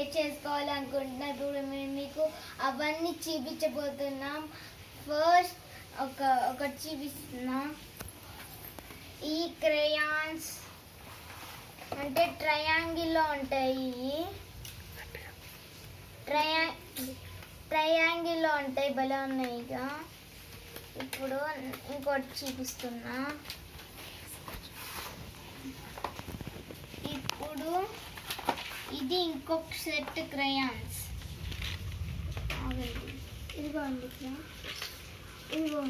Share చేసుకోవాలనుకుంటున్నా. ఇప్పుడు మేము మీకు అవన్నీ చూపించబోతున్నాం. ఫస్ట్ ఒకటి చూపిస్తున్నాం. ఈ క్రేయాన్స్ అంటే ట్రయాంగిల్లో ఉంటాయి. ట్రయాంగిల్లో ఉంటాయి, భలే ఉన్నాయిగా. ఇప్పుడు ఇంకోటి చూపిస్తున్నా. ఇప్పుడు ఇది ఇంకొక సెట్ క్రయాన్స్. ఇదిగోండి, ఇదిగో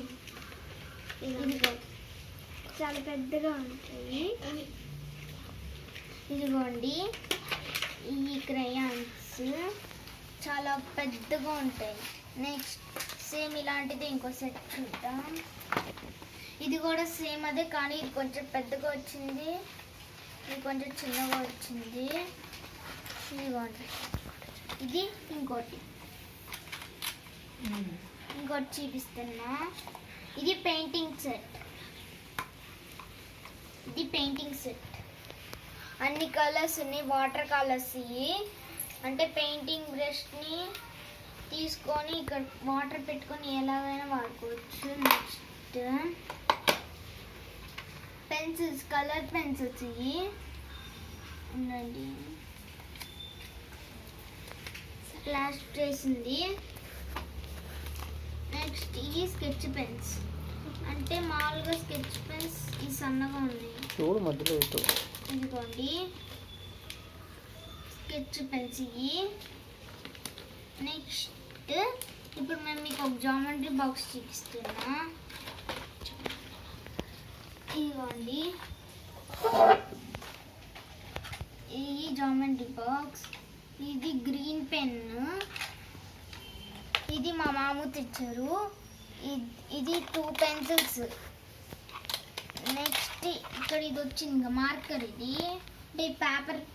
చాలా పెద్దగా ఉంటాయి. ఇదిగోండి, ఈ క్రయాన్స్ చాలా పెద్దగా ఉంటాయి. నెక్స్ట్ సేమ్ ఇలాంటిది ఇంకో సెట్ చూద్దాం. ఇది కూడా సేమ్ అదే, కానీ ఇది కొంచెం పెద్దగా వచ్చింది, ఇది కొంచెం చిన్నగా వచ్చింది. ఇదిగోండి, ఇది ఇంకోటి చూపిస్తున్నా. ఇది పెయింటింగ్ సెట్. అన్ని కలర్స్ ఉన్నాయి, వాటర్ కలర్స్. ఇవి అంటే పెయింటింగ్ బ్రష్ని తీసుకొని ఇక్కడ వాటర్ పెట్టుకొని ఎలాగైనా వాడుకోవచ్చు. Next pencils, colour pencils. ఇవి ఉండండి, క్లాస్ చేసింది. నెక్స్ట్ ఈ స్కెచ్ పెన్స్, అంటే మామూలుగా స్కెచ్ పెన్స్ ఈ సన్నగా ఉన్నాయి. ఇదిగోండి స్కెచ్ పెన్స్ ఇవి. నెక్స్ట్ ఇప్పుడు మేము మీకు ఒక జామెట్రీ బాక్స్ చూపిస్తున్నా. ఇదిగోండి ఈ జామెట్రీ బాక్స్. ఇది గ్రీన్ పెన్, ఇది మా మామ తెచ్చారు. ఇది 2 పెన్సిల్స్. నెక్స్ట్ ఇక్కడ ఇది వచ్చింది మార్కర్. ఇది అంటే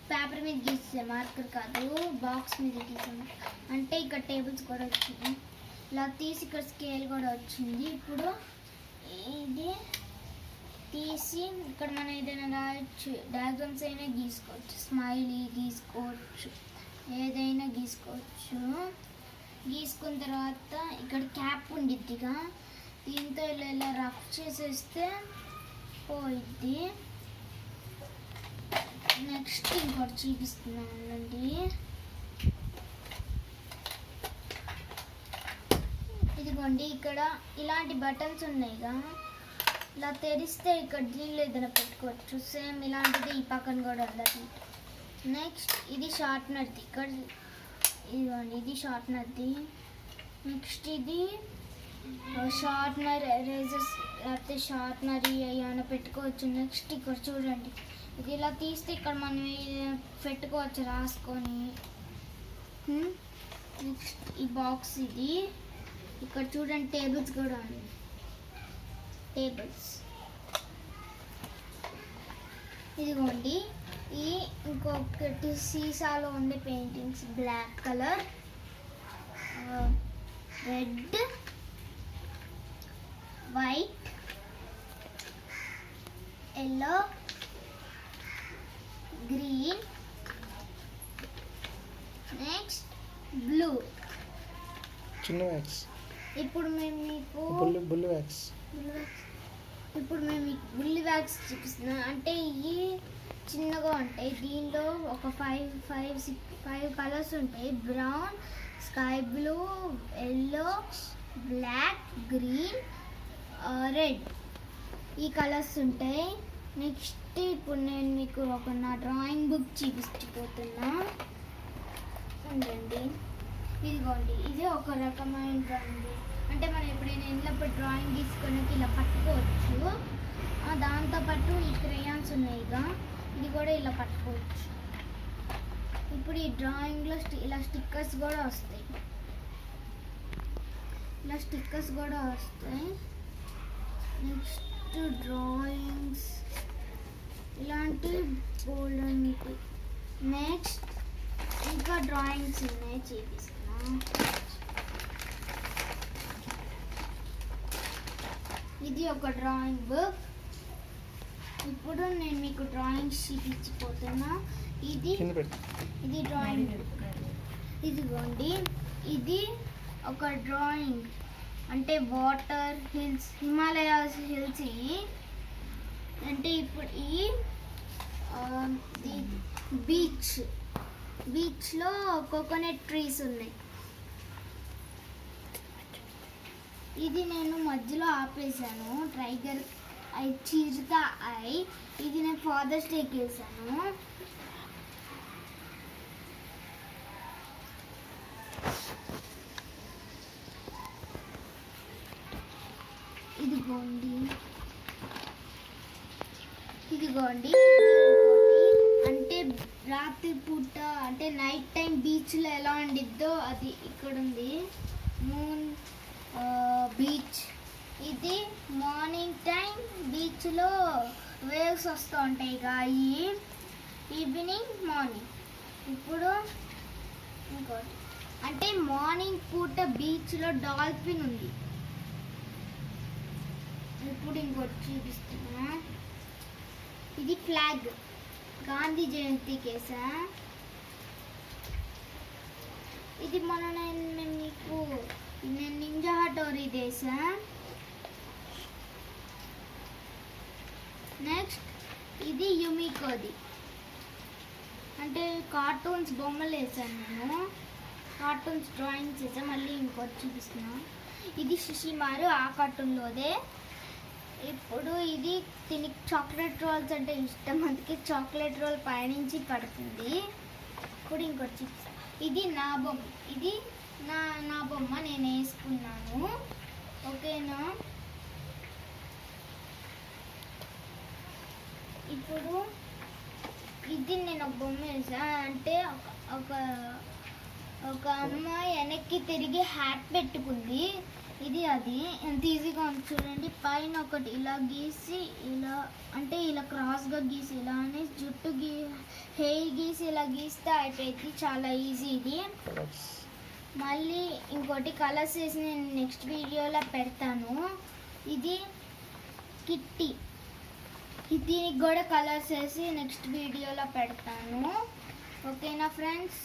పేపర్ మీద గీసే మార్కర్ కాదు, బాక్స్ మీద గీసాము. అంటే ఇక్కడ టేబుల్స్ కూడా వచ్చింది, ఇలా తీసి ఇక్కడ స్కేల్ కూడా వచ్చింది. ఇప్పుడు ఇది తీసి ఇక్కడ మనం ఏదైనా రాయొచ్చు, డయాగ్రామ్స్ అయినా గీసుకోవచ్చు, స్మైలీ గీసుకోవచ్చు, ఏదైనా గీసుకోవచ్చు. గీసుకున్న తర్వాత ఇక్కడ క్యాప్ ఉండిద్దిగా, దీంతో ఇలా రఫ్ చేసేస్తే పోయిద్ది. నెక్స్ట్ ఇంకోటి చూపిస్తున్నానండి. ఇదిగోండి, ఇక్కడ ఇలాంటి బటన్స్ ఉన్నాయిగా, ఇలా తెరిస్తే ఇక్కడ దీనిలో ఏదైనా పెట్టుకోవచ్చు. సేమ్ ఇలాంటిది ఈ పక్కన కూడా ఉంది. నెక్స్ట్ ఇది షార్ప్నర్ది. ఇక్కడ ఇదిగోండి, ఇది షార్ప్నర్ది. నెక్స్ట్ ఇది షార్ప్నర్, ఎరేజర్స్ లేకపోతే షార్ప్నర్ ఏమైనా పెట్టుకోవచ్చు. నెక్స్ట్ ఇక్కడ చూడండి, ఇది ఇలా తీస్తే ఇక్కడ మనం పెట్టుకోవచ్చు రాసుకొని. నెక్స్ట్ ఈ బాక్స్. ఇది ఇక్కడ చూడండి, టేబుల్స్ కూడా ఉన్నాయి. టేబుల్స్ ఇదిగోండి. ఈ ఇంకొకటి సీసాలో ఉండే paintings, black colour, red, white, yellow, green, next blue. చిన్న వ్యాక్స్. ఇప్పుడు మేము మీకు బుల్లి వ్యాక్స్ చూపిస్తున్నాం. అంటే ఇవి చిన్నగా ఉంటాయి. దీనిలో ఒక 5 కలర్స్ ఉంటాయి. Brown, sky blue, yellow, black, green, red, ఈ కలర్స్ ఉంటాయి. నెక్స్ట్ ఇప్పుడు నేను మీకు నా డ్రాయింగ్ బుక్ చూపించిపోతున్నా. ఉండండి, ఇదిగోండి, ఇది ఒక రకమైన డ్రాయింగ్ బుక్. అంటే మనం ఎప్పుడైనా ఇంట్లో డ్రాయింగ్ తీసుకొని ఇలా పట్టుకోవచ్చు. దాంతోపాటు ఈ క్రేయాన్స్ ఉన్నాయిగా, ఇది కూడా ఇలా పట్టుకోవచ్చు. ఇప్పుడు ఈ డ్రాయింగ్లో ఇలా స్టిక్కర్స్ కూడా వస్తాయి. నెక్స్ట్ డ్రాయింగ్స్ ఇలాంటి బోల్డ్. నెక్స్ట్ ఇంకా డ్రాయింగ్స్ ఉన్నాయి, చూపిస్తున్నా. ఇది ఒక డ్రాయింగ్ బుక్. ఇప్పుడు నేను మీకు డ్రాయింగ్స్ చూపించిపోతున్నా. ఇది డ్రాయింగ్ బుక్. ఇదిగోండి, ఇది ఒక డ్రాయింగ్. అంటే వాటర్ హిల్స్, హిమాలయాస్ హిల్స్ ఇవి. అంటే ఇప్పుడు ఈ బీచ్లో కోకోనట్ ట్రీస్ ఉన్నాయి. ఇది నేను మధ్యలో ఆపేసాను, టైగర్ ఐ చీరుతా ఐ. ఇది నేను ఫాదర్స్ డేకి వేసాను. ఇదిగోండి ఇంకోటి అంటే రాత్రి పూట అంటే నైట్ టైం బీచ్లో ఎలా ఉండిద్దో అది ఇక్కడ ఉంది. Moon beach. ఇది మార్నింగ్ టైం బీచ్లో వేవ్స్ వస్తూ ఉంటాయి గాయి, ఈవినింగ్ మార్నింగ్. ఇప్పుడు ఇంకోటి అంటే మార్నింగ్ పూట బీచ్లో డాల్ఫిన్ ఉంది. ఇప్పుడు ఇంకోటి చూపిస్తున్నా. ఇది ఫ్లాగ్, గాంధీ జయంతి కేసా. ఇది నేను నింజా హటోరీ దేశా. నెక్స్ట్ ఇది యుమికోది, అంటే కార్టూన్స్ బొమ్మలు వేసాను నేను, కార్టూన్స్ డ్రాయింగ్స్ వేసాను. మళ్ళీ ఇంకోటి చూపిస్తున్నా. ఇది శిశిమారు, ఆ కార్టూన్లోదే. ఇప్పుడు ఇది దీనికి చాక్లెట్ రోల్స్ అంటే ఇష్టం, అందుకే చాక్లెట్ రోల్ పైనుంచి పడుతుంది. ఇప్పుడు ఇంకోటి చూపిస్తాను. ఇది నా బొమ్మ, ఇది నా బొమ్మ నేను వేసుకున్నాను, ఓకేనా. ఇప్పుడు ఇది నేను ఒక బొమ్మ వేసా. అంటే ఒక అమ్మాయి వెనక్కి తిరిగి హ్యాట్ పెట్టుకుంది. ఇది అది ఎంత ఈజీగా ఉంది చూడండి. పైన ఒకటి ఇలా గీసి, ఇలా అంటే ఇలా క్రాస్గా గీసి, ఇలా అని జుట్టు హెయిర్ గీసి ఇలా గీస్తే అయిపోయింది. చాలా ఈజీ ఇది. మళ్ళీ ఇంకోటి కలర్స్ వేసి నేను నెక్స్ట్ వీడియోలో పెడతాను. ఇది కిట్టి, దీనికి కూడా కలర్స్ వేసి నెక్స్ట్ వీడియోలో పెడతాను, ఓకేనా ఫ్రెండ్స్.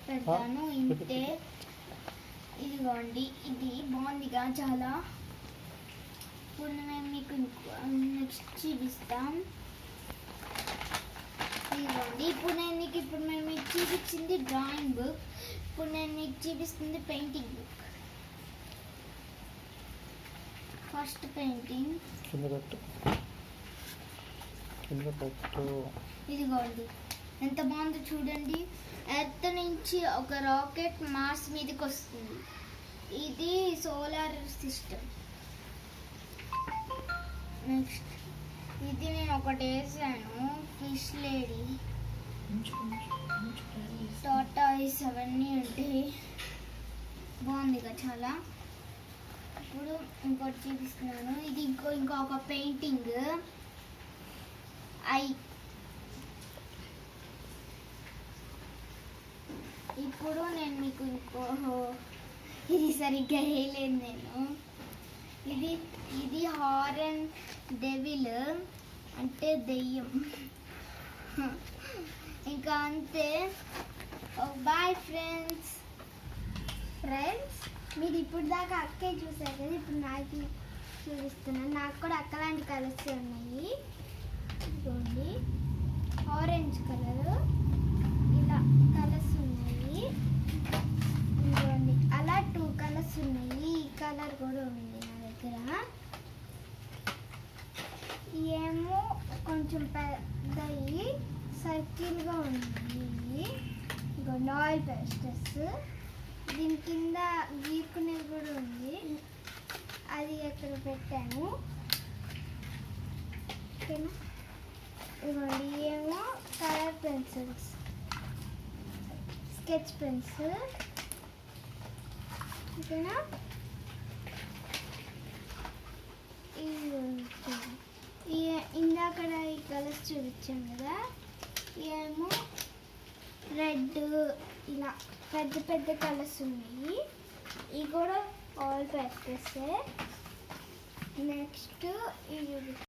పెడతాను ఇంతే. ఇదిగోండి, ఇది బాగుందిగా చాలా. ఇప్పుడు మేము మీకు నెక్స్ట్ చూపిస్తాం. ఇదిగోండి, ఇప్పుడు మేము మీకు చూపించింది డ్రాయింగ్ బుక్. ఇప్పుడు నేను మీకు చూపిస్తుంది పెయింటింగ్ బుక్. ఫస్ట్ పెయింటింగ్ ఇదిగోండి, ఎంత బాగుందో చూడండి. ఎర్త్ నుంచి ఒక రాకెట్ మార్స్ మీదకి వస్తుంది. ఇది సోలార్ సిస్టమ్. నెక్స్ట్ ఇది నేను ఒకటి వేసాను, ఫిష్ లేడీ, టాటాయిస్ అవన్నీ ఉంటాయి. బాగుందిగా చాలా. ఇప్పుడు ఇంకోటి చూపిస్తున్నాను. ఇది ఇంకొక పెయింటింగ్ ఐ. ఇప్పుడు నేను మీకు ఇది సరిగ్గా వేయలేదు నేను. ఇది హారన్ డెవిల్, అంటే దెయ్యం. ఇంకా అంతే. Boyfriends. మీరు ఇప్పుడు దాకా అక్కే చూసారు కదా, ఇప్పుడు నాకు చూపిస్తున్నాను. నాకు కూడా అక్కలాంటి కలర్స్ ఉన్నాయి. ఇదిగోండి, ఆరెంజ్ కలరు, ఇలా కలర్స్ ఉన్నాయి. ఇదిగోండి, అలా 2 కలర్స్ ఉన్నాయి. ఈ కలర్ కూడా ఉంది నా దగ్గర. ఏమో కొంచెం పెద్దవి సర్కిల్గా ఉన్నాయి. ఇదిగోండి, ఆయిల్ పేస్టర్స్. దీని కింద గీకునేది కూడా ఉంది, అది ఎక్కడ పెట్టాను, ఓకేనా. ఇదిగోండి, ఏమో కలర్ పెన్సిల్స్, స్కెచ్ పెన్స్, ఓకేనా. ఇందాక ఈ కలర్స్ చూపించాం కదా, ఏమో రెడ్, ఇలా పెద్ద పెద్ద కలర్స్ ఉన్నాయి. ఇవి కూడా ఆల్ పేస్టర్సే. నెక్స్ట్ ఇది